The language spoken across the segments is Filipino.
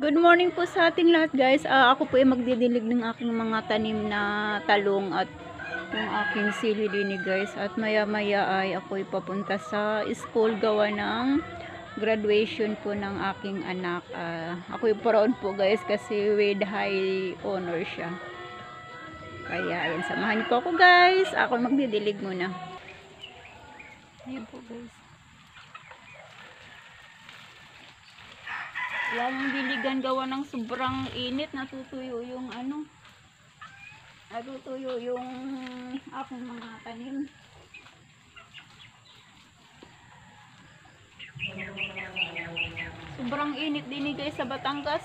Good morning po sa ating lahat, guys. Ako po ay magdidilig ng aking mga tanim na talong at yung aking sili din, guys. At maya maya ay ako ay papunta sa school gawa ng graduation po ng aking anak. Ako ay proud po, guys, kasi with high honor siya. Kaya ayan, samahan niyo po ako, guys. Ako magdidilig muna. Ayan po, guys. Walang diligan gawa ng sobrang init, natutuyo yung natutuyo yung aking mga tanim. Sobrang init din guys sa Batangas.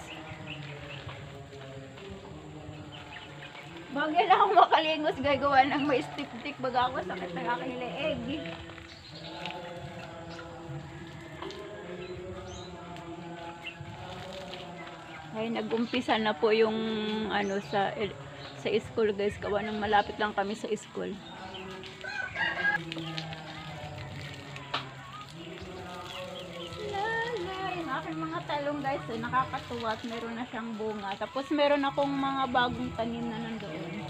Bagay lang ako makalingos gagawa ng may stick-stick baga ako sakit ng aking leeg. Ay, nag-umpisa na po yung sa school, guys. Gawa ng malapit lang kami sa school. Yung aking mga talong, guys, nakakatuwa at meron na siyang bunga. Tapos meron akong mga bagong tanim na nandoon.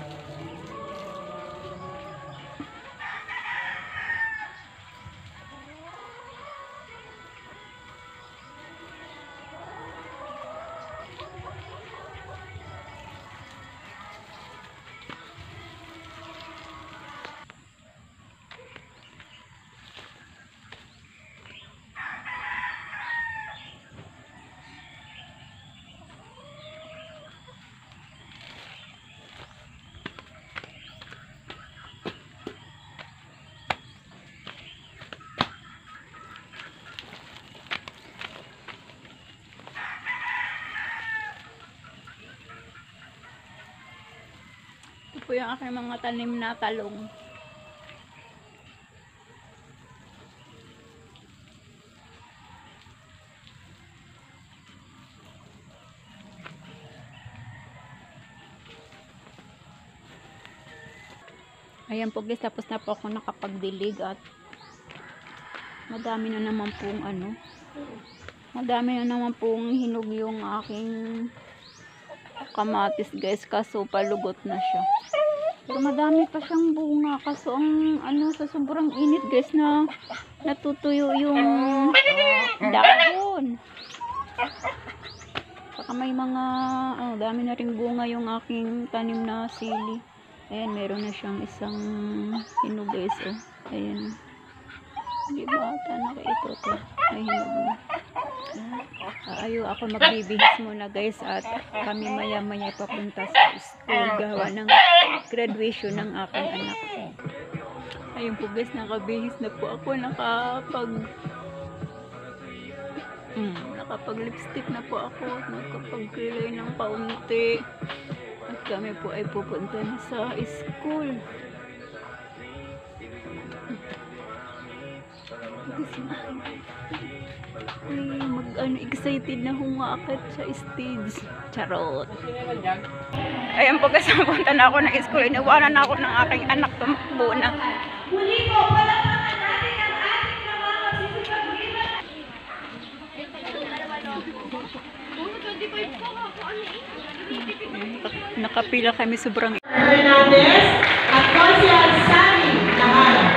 Ito po yung aking mga tanim na talong. Ayan po, guys, tapos na po ako nakapagdilig at madami na naman pong hinog yung aking kamatis, guys, kaso palugot na siya. Pero madami pa siyang bunga kaso ang sa sobrang init, guys, na natutuyo yung dahon. Saka may mga dami na ring bunga yung aking tanim na sili. Ayan, meron na siyang isang hinog, guys. Ayan. Hindi ba ata nakaito to? May hinog na. Ako magbibihis muna, guys, at kami maya maya papunta sa school gawa ng graduation ng aking anak. Ayun po, guys, nakabihis na po ako, nakapag lipstick na po ako, nakapag-kilay ng paunti. At kami po ay pupunta na sa school. Excited na humakit sa stage. Charot. Ayan po, guys, pupunta na ako ng school. Iniwanan na ako ng aking anak, tumakbo na. Nakapila kami sobrang. Hernandez at Consial Sani Nahara.